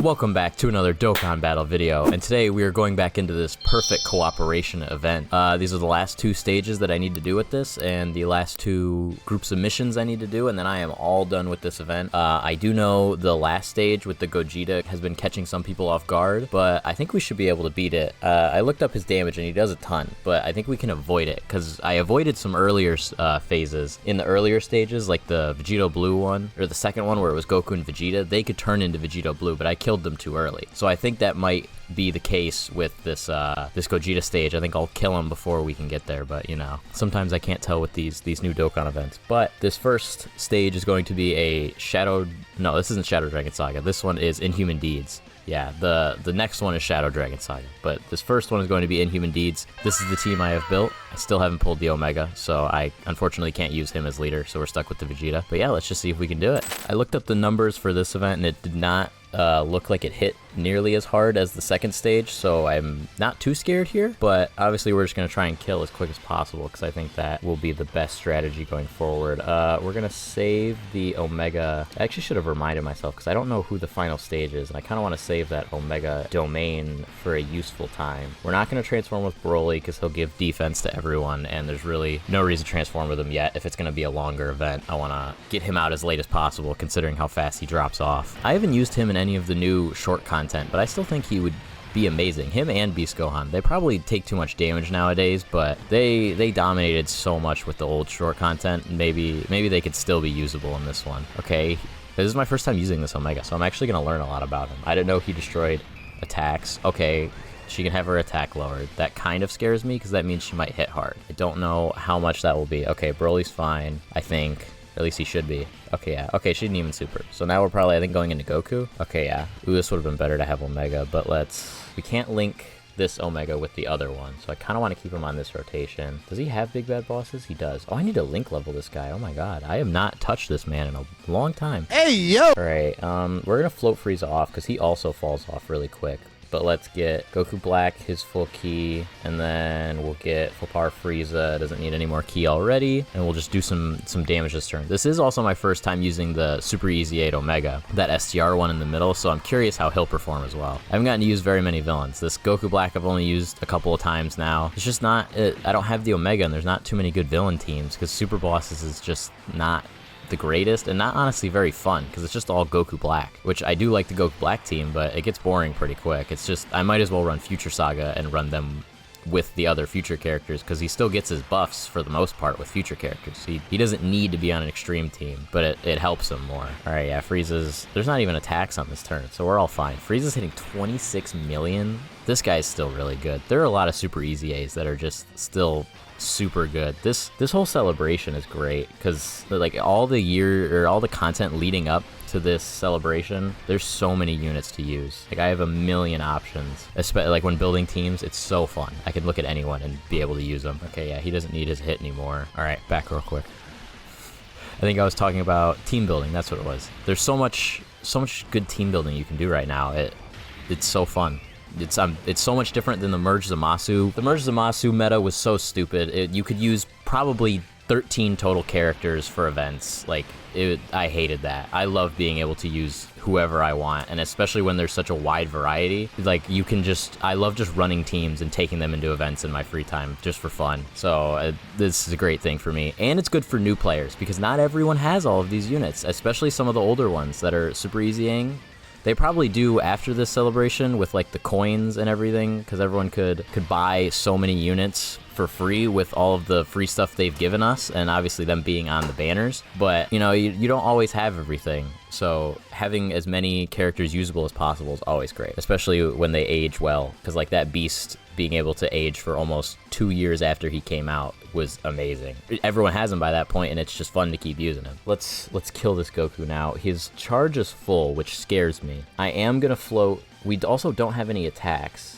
Welcome back to another Dokkan battle video, and today we are going back into this perfect cooperation event. These are the last two stages that I need to do with this, and the last two groups of missions I need to do, and then I am all done with this event. I do know the last stage with the Gogeta has been catching some people off guard, but I think we should be able to beat it. I looked up his damage, and he does a ton, but I think we can avoid it, because I avoided some earlier phases. In the earlier stages, like the Vegito Blue one, or the second one where it was Goku and Vegeta, they could turn into Vegito Blue, but I killed them too early. So I think that might be the case with this this Gogeta stage. I think I'll kill him before we can get there, but you know, sometimes I can't tell with these new Dokkan events. But this first stage is going to be a no, this isn't Shadow Dragon Saga. This one is Inhuman Deeds. Yeah, the next one is Shadow Dragon Saga, but this first one is going to be Inhuman Deeds. This is the team I have built. I still haven't pulled the Omega, so I unfortunately can't use him as leader, so we're stuck with the Vegeta. But yeah, let's just see if we can do it. I looked up the numbers for this event, and it did not look like it hit nearly as hard as the second stage, so I'm not too scared here, but obviously we're just going to try and kill as quick as possible, because I think that will be the best strategy going forward. We're going to save the Omega. I actually should have reminded myself, because I don't know who the final stage is, and I kind of want to save that Omega domain for a useful time. We're not going to transform with Broly, because he'll give defense to everyone, and there's really no reason to transform with him yet. If it's going to be a longer event, I want to get him out as late as possible, considering how fast he drops off. I haven't used him in any of the new short content, but I still think he would be amazing. Him and Beast Gohan. They probably take too much damage nowadays, but they dominated so much with the old short content. Maybe they could still be usable in this one. Okay, this is my first time using this Omega, so I'm actually going to learn a lot about him. I didn't know he destroyed attacks. Okay, she can have her attack lowered. That kind of scares me, because that means she might hit hard. I don't know how much that will be. Okay, Broly's fine, I think. At least he should be. Okay, yeah. Okay, she didn't even super. So now we're probably, I think, going into Goku. Okay, yeah. Ooh, this would have been better to have Omega, but we can't link this Omega with the other one, so I kind of want to keep him on this rotation. Does he have big bad bosses? He does. Oh, I need to link level this guy. Oh my god. I have not touched this man in a long time. Hey, yo! Alright, we're gonna float Frieza off, because he also falls off really quick. But let's get Goku Black, his full ki, and then we'll get full power Frieza. Doesn't need any more ki already, and we'll just do some damage this turn. This is also my first time using the Super Easy 8 Omega, that STR one in the middle, so I'm curious how he'll perform as well. I haven't gotten to use very many villains. This Goku Black I've only used a couple of times now. It's just not, I don't have the Omega, and there's not too many good villain teams, because Super Bosses is just not the greatest, and not honestly very fun, because it's just all Goku Black, which I do like the Goku Black team, but it gets boring pretty quick. It's just, I might as well run Future Saga and run them with the other future characters, because he still gets his buffs for the most part with future characters. He doesn't need to be on an extreme team, but it helps him more. Alright, yeah, Frieza's, there's not even attacks on this turn, so we're all fine. Frieza's hitting 26 million. This guy's still really good. There are a lot of Super Easy A's that are just still super good. This whole celebration is great, because like all the content leading up to this celebration, there's so many units to use. Like I have a million options, especially like when building teams. It's so fun. I can look at anyone and be able to use them. Okay, yeah, he doesn't need his hit anymore. All right, back real quick. I think I was talking about team building. That's what it was. There's so much good team building you can do right now. It's so fun. It's so much different than the Merge Zamasu. The Merge Zamasu meta was so stupid. You could use probably 13 total characters for events. Like, I hated that. I love being able to use whoever I want, and especially when there's such a wide variety. Like, you can I love just running teams and taking them into events in my free time, just for fun. So, this is a great thing for me. And it's good for new players, because not everyone has all of these units, especially some of the older ones that are super easying. They probably do after this celebration with like the coins and everything, because everyone could buy so many units for free with all of the free stuff they've given us, and obviously them being on the banners. But you know, you don't always have everything, so having as many characters usable as possible is always great, especially when they age well, because like that Beast being able to age for almost 2 years after he came out was amazing. Everyone has him by that point, and it's just fun to keep using him. Let's kill this Goku now. His charge is full, which scares me. I am gonna float. We also don't have any attacks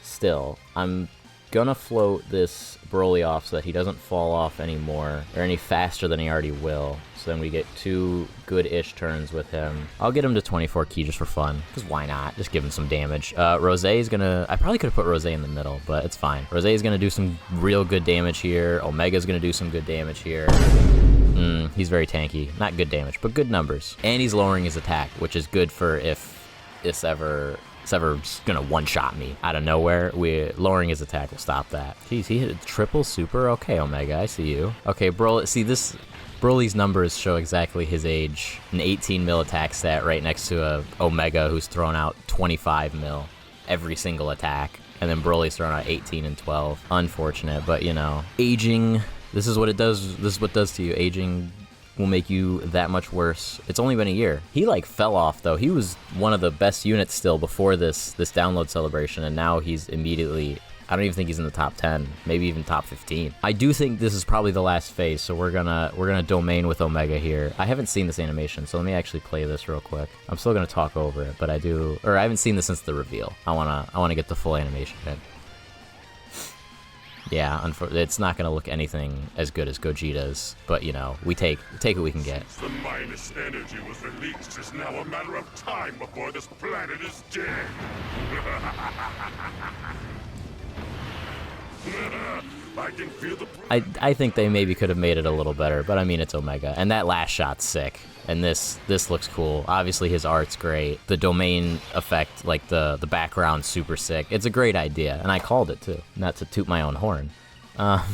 still. I'm gonna float this Broly off so that he doesn't fall off anymore, or any faster than he already will. So then we get 2 good-ish turns with him. I'll get him to 24 ki just for fun, because why not? Just give him some damage. Rose is gonna, I probably could have put Rose in the middle, but it's fine. Rose is gonna do some real good damage here. Omega's gonna do some good damage here. He's very tanky. Not good damage, but good numbers. And he's lowering his attack, which is good for if it's ever just gonna one-shot me out of nowhere. Lowering his attack will stop that. Jeez, he hit a triple super? Okay, Omega, I see you. Okay, Broly's numbers show exactly his age. An 18 mil attack stat right next to a Omega who's thrown out 25 mil every single attack. And then Broly's thrown out 18 and 12. Unfortunate, but you know, aging, this is what it does. This is what it does to you. Aging will make you that much worse. It's only been a year. He like fell off though. He was one of the best units still before this download celebration, and now he's immediately, I don't even think he's in the top 10, maybe even top 15. I do think this is probably the last phase, so we're gonna domain with Omega here. I haven't seen this animation, so let me actually play this real quick. I'm still gonna talk over it, but I haven't seen this since the reveal. I wanna get the full animation in. Yeah, it's not gonna look anything as good as Gogeta's, but you know, we take what we can get. The minus energy was released. It's now a matter of time before this planet is dead. I can feel the. I think they maybe could have made it a little better, but I mean, it's Omega, and that last shot's sick. And this looks cool. Obviously, his art's great. The domain effect, like the background's super sick. It's a great idea, and I called it too. Not to toot my own horn. All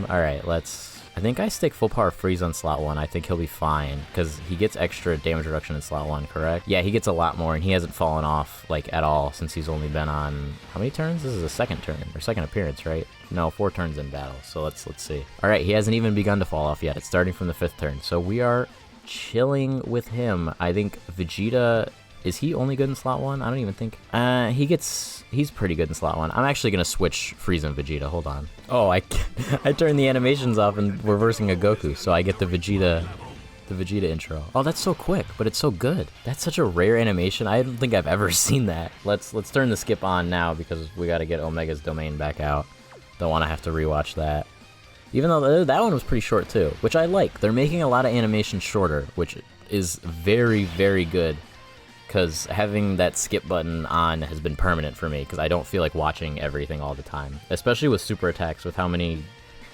right, I think I stick full power freeze on slot 1. I think he'll be fine because he gets extra damage reduction in slot 1. Correct? Yeah, he gets a lot more, and he hasn't fallen off like at all since he's only been on how many turns? This is a second turn or second appearance, right? No, 4 turns in battle. So let's see. All right, he hasn't even begun to fall off yet. It's starting from the 5th turn. So we are chilling with him. I think Vegeta, is he only good in slot 1? I don't even think. He's pretty good in slot 1. I'm actually gonna switch Frieza and Vegeta. Hold on. Oh, I turned the animations off and we're versing a Goku, so I get the Vegeta intro. Oh, that's so quick, but it's so good. That's such a rare animation. I don't think I've ever seen that. Let's turn the skip on now because we got to get Omega's domain back out. Don't want to have to rewatch that. Even though that one was pretty short too, which I like. They're making a lot of animations shorter, which is very, very good, because having that skip button on has been permanent for me, because I don't feel like watching everything all the time. Especially with super attacks, with how many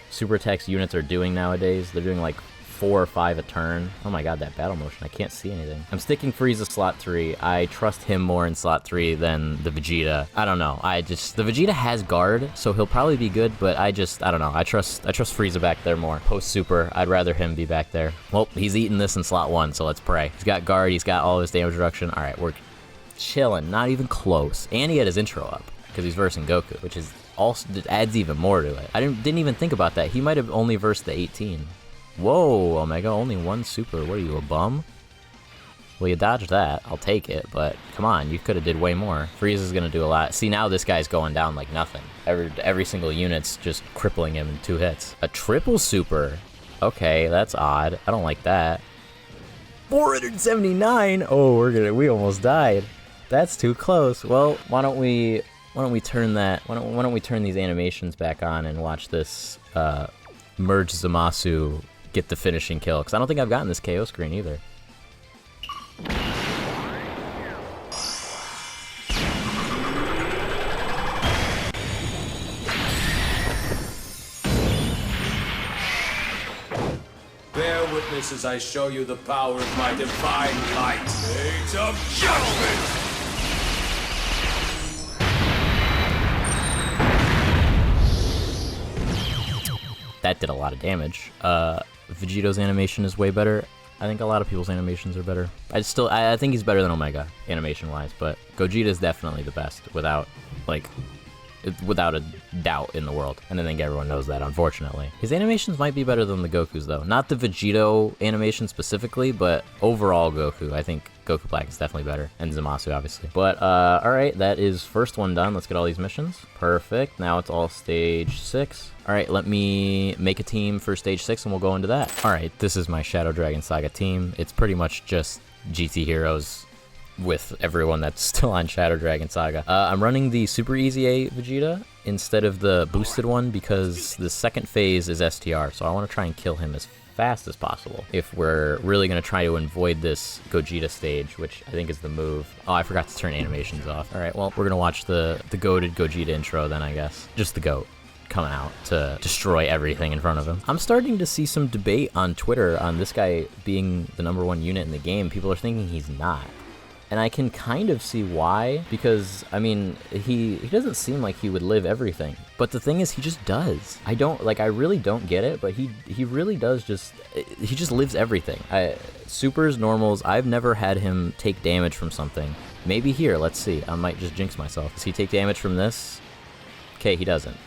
super attacks units are doing nowadays. They're doing like 4 or 5 a turn. Oh my god, that battle motion, I can't see anything. I'm sticking Frieza slot 3. I trust him more in slot 3 than the Vegeta. I don't know, the Vegeta has guard, so he'll probably be good, but I don't know. I trust Frieza back there more. Post super, I'd rather him be back there. Well, he's eating this in slot 1, so let's pray. He's got guard, he's got all of his damage reduction. All right, we're chilling, not even close. And he had his intro up, because he's versing Goku, which is also adds even more to it. I didn't even think about that. He might have only versed the 18. Whoa, Omega, only 1 super. What are you, a bum? Well, you dodged that. I'll take it, but come on, you could have did way more. Frieza's gonna do a lot. See, now this guy's going down like nothing. Every single unit's just crippling him in 2 hits. A triple super? Okay, that's odd. I don't like that. 479? Oh, we almost died. That's too close. Well, why don't we turn these animations back on and watch this merge Zamasu get the finishing kill, because I don't think I've gotten this KO screen either. Bear witness as I show you the power of my divine light. Age of Judgment! That did a lot of damage. Vegeto's animation is way better. I think a lot of people's animations are better. I think he's better than Omega, animation-wise, but Gogeta is definitely the best, without a doubt in the world. And I think everyone knows that, unfortunately. His animations might be better than the Goku's, though. Not the Vegito animation specifically, but overall Goku. I think Goku Black is definitely better, and Zamasu, obviously. But, alright, that is first one done. Let's get all these missions. Perfect. Now it's all stage 6. Alright, let me make a team for stage 6, and we'll go into that. Alright, this is my Shadow Dragon Saga team. It's pretty much just GT heroes with everyone that's still on Shadow Dragon Saga. I'm running the Super Easy A Vegeta instead of the boosted one because the second phase is STR, so I want to try and kill him as fast as possible if we're really going to try to avoid this Gogeta stage, which I think is the move. Oh, I forgot to turn animations off. Alright, well, we're going to watch the goated Gogeta intro then, I guess. Just the goat coming out to destroy everything in front of him. I'm starting to see some debate on Twitter on this guy being the #1 unit in the game. People are thinking he's not. And I can kind of see why, because, I mean, he doesn't seem like he would live everything. But the thing is, he just does. I really don't get it, but he really does he just lives everything. Supers, normals, I've never had him take damage from something. Maybe here, let's see. I might just jinx myself. Does he take damage from this? Okay, he doesn't.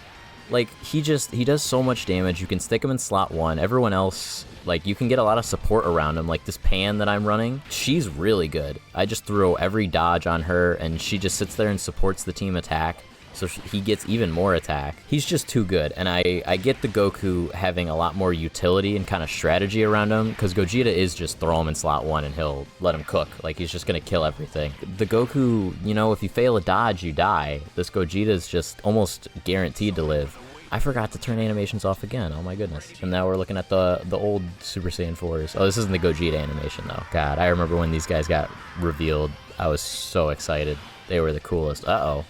Like, he does so much damage. You can stick him in slot 1. Everyone else, like, you can get a lot of support around him. Like, this Pan that I'm running, she's really good. I just throw every dodge on her, and she just sits there and supports the team attack. So he gets even more attack. He's just too good, and I get the Goku having a lot more utility and kind of strategy around him, because Gogeta is just throw him in slot 1 and he'll let him cook. Like, he's just gonna kill everything. The Goku, you know, if you fail a dodge, you die. This Gogeta is just almost guaranteed to live. I forgot to turn animations off again. Oh my goodness. And now we're looking at the old Super Saiyan 4s. Oh, this isn't the Gogeta animation though. God, I remember when these guys got revealed. I was so excited. They were the coolest. Uh-oh.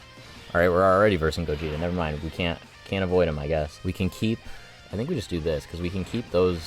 Alright, we're already versing Gogeta. Never mind. We can't avoid him, I guess. We can keep... I think we just do this, because we can keep those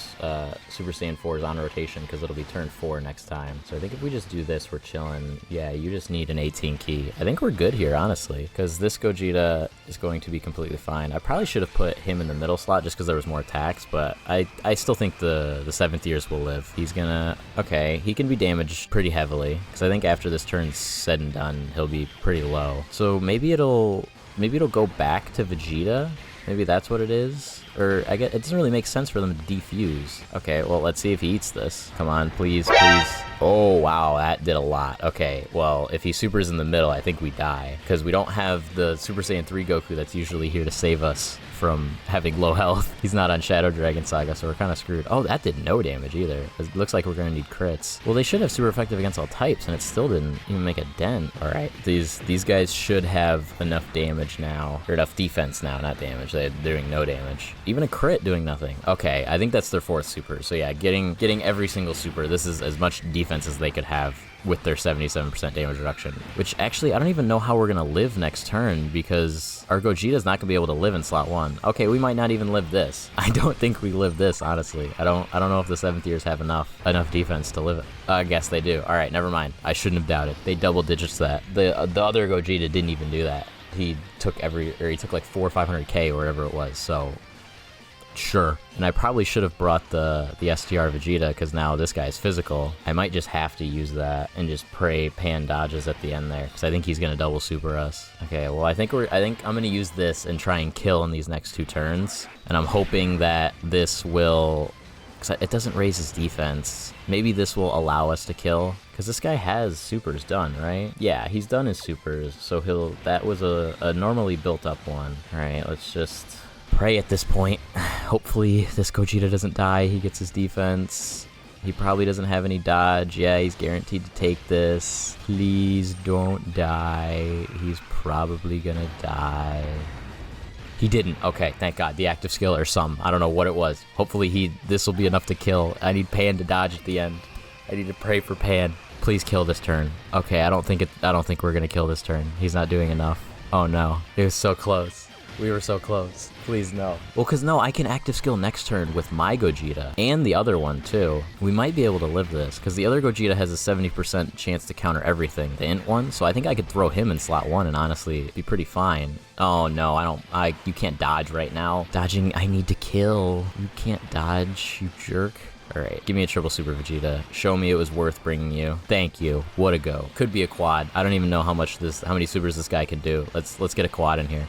Super Saiyan 4s on rotation, because it'll be turn 4 next time. So I think if we just do this, we're chilling. Yeah, you just need an 18 key. I think we're good here, honestly, because this Gogeta is going to be completely fine. I probably should have put him in the middle slot, just because there was more attacks, but I still think the 7th years will live. He's gonna... Okay, he can be damaged pretty heavily, because I think after this turn's said and done, he'll be pretty low. So maybe it'll go back to Vegeta? Maybe that's what it is? Or, I guess, it doesn't really make sense for them to defuse. Okay, well, let's see if he eats this. Come on, please, please. Oh, wow, that did a lot. Okay, well, if he supers in the middle, I think we die. Because we don't have the Super Saiyan 3 Goku that's usually here to save us from having low health. He's not on Shadow Dragon Saga, so we're kind of screwed. Oh, that did no damage either. It looks like we're going to need crits. Well, they should have super effective against all types, and it still didn't even make a dent. All right, these guys should have enough damage now, or enough defense now, not damage. They're doing no damage. Even a crit doing nothing. Okay, I think that's their 4th super. So yeah, getting every single super. This is as much defense as they could have with their 77% damage reduction. Which actually, I don't even know how we're gonna live next turn, because our Gogeta's not gonna be able to live in slot 1. Okay, we might not even live this. I don't think we live this, honestly. I don't know if the 7th years have enough defense to live it. I guess they do. All right, never mind. I shouldn't have doubted. They double digits that. The other Gogeta didn't even do that. He took like 400 or 500k or whatever it was. So sure. And I probably should have brought the STR Vegeta, because now this guy's physical. I might just have to use that and just pray Pan dodges at the end there, because I think he's gonna double super us. Okay, well, I think I'm gonna use this and try and kill in these next 2 turns, and I'm hoping that this will, because it doesn't raise his defense. Maybe this will allow us to kill, because this guy has supers done, right? Yeah, he's done his supers, so that was a normally built up one. All right, let's just pray at this point. Hopefully this Gogeta doesn't die. He gets his defense. He probably doesn't have any dodge. Yeah, he's guaranteed to take this. Please don't die. He's probably gonna die. He didn't. Okay, thank God. The active skill or some. I don't know what it was. Hopefully this will be enough to kill. I need Pan to dodge at the end. I need to pray for Pan. Please kill this turn. Okay, I don't think we're gonna kill this turn. He's not doing enough. Oh no. It was so close. We were so close. Please, no. Well, because no, I can active skill next turn with my Gogeta, and the other one, too. We might be able to live this, because the other Gogeta has a 70% chance to counter everything, the int one, so I think I could throw him in slot 1 and honestly be pretty fine. Oh, no, you can't dodge right now. Dodging, I need to kill. You can't dodge, you jerk. Alright, give me a triple super Vegeta. Show me it was worth bringing you. Thank you. What a go. Could be a quad. I don't even know how many supers this guy could do. Let's get a quad in here.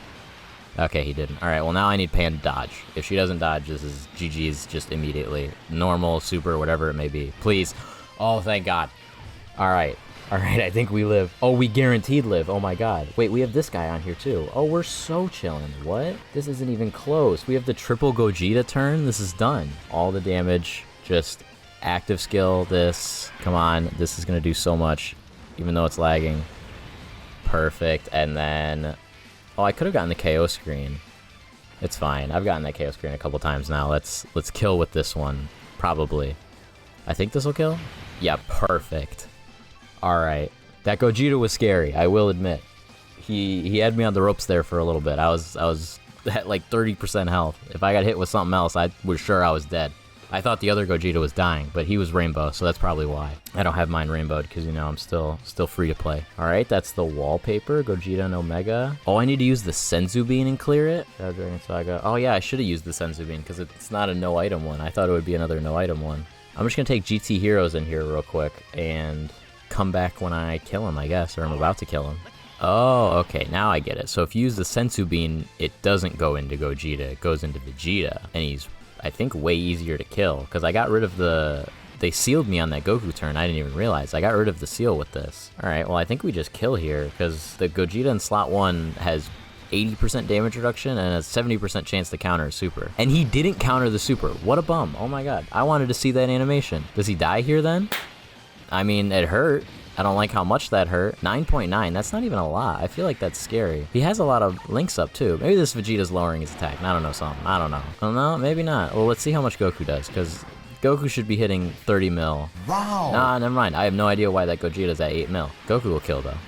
Okay, he didn't. Alright, well now I need Pan to dodge. If she doesn't dodge, this is GG's just immediately. Normal, super, whatever it may be. Please. Oh, thank God. Alright. Alright, I think we live. Oh, we guaranteed live. Oh my God. Wait, we have this guy on here too. Oh, we're so chilling. What? This isn't even close. We have the triple Gogeta turn. This is done. All the damage. Just active skill this. Come on. This is going to do so much, even though it's lagging. Perfect. And then... Oh, I could have gotten the KO screen. It's fine. I've gotten that KO screen a couple times now. Let's kill with this one. Probably. I think this will kill? Yeah, perfect. Alright. That Gogeta was scary, I will admit. He had me on the ropes there for a little bit. I was at like 30% health. If I got hit with something else, I was sure I was dead. I thought the other Gogeta was dying, but he was rainbow, so that's probably why. I don't have mine rainbowed because, you know, I'm still free to play. All right, that's the wallpaper, Gogeta and Omega. Oh, I need to use the Senzu Bean and clear it? Dragon Saga. Oh yeah, I should have used the Senzu Bean because it's not a no item one. I thought it would be another no item one. I'm just gonna take GT Heroes in here real quick and come back when I kill him, I guess, or I'm about to kill him. Oh, okay, now I get it. So if you use the Senzu Bean, it doesn't go into Gogeta, it goes into Vegeta, and he's, I think, way easier to kill, because I got rid of the... They sealed me on that Goku turn, I didn't even realize. I got rid of the seal with this. Alright, well, I think we just kill here, because the Gogeta in slot 1 has 80% damage reduction and a 70% chance to counter a super. And he didn't counter the super. What a bum. Oh my god. I wanted to see that animation. Does he die here then? I mean, it hurt. I don't like how much that hurt. 9.9, that's not even a lot. I feel like that's scary. He has a lot of links up too. Maybe this Vegeta's lowering his attack. I don't know, something. I don't know. I don't know, maybe not. Well, let's see how much Goku does, because Goku should be hitting 30 mil. Wow. Nah, never mind. I have no idea why that Gogeta's at 8 mil. Goku will kill though.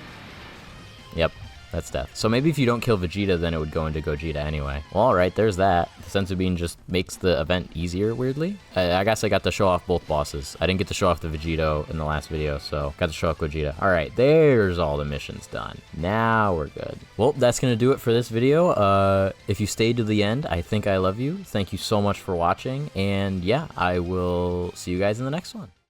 Yep. That's death. So maybe if you don't kill Vegeta, then it would go into Gogeta anyway. Well, alright, there's that. The Senzu Bean just makes the event easier, weirdly. I guess I got to show off both bosses. I didn't get to show off the Vegito in the last video, so got to show off Gogeta. Alright, there's all the missions done. Now we're good. Well, that's going to do it for this video. If you stayed to the end, I think I love you. Thank you so much for watching, and yeah, I will see you guys in the next one.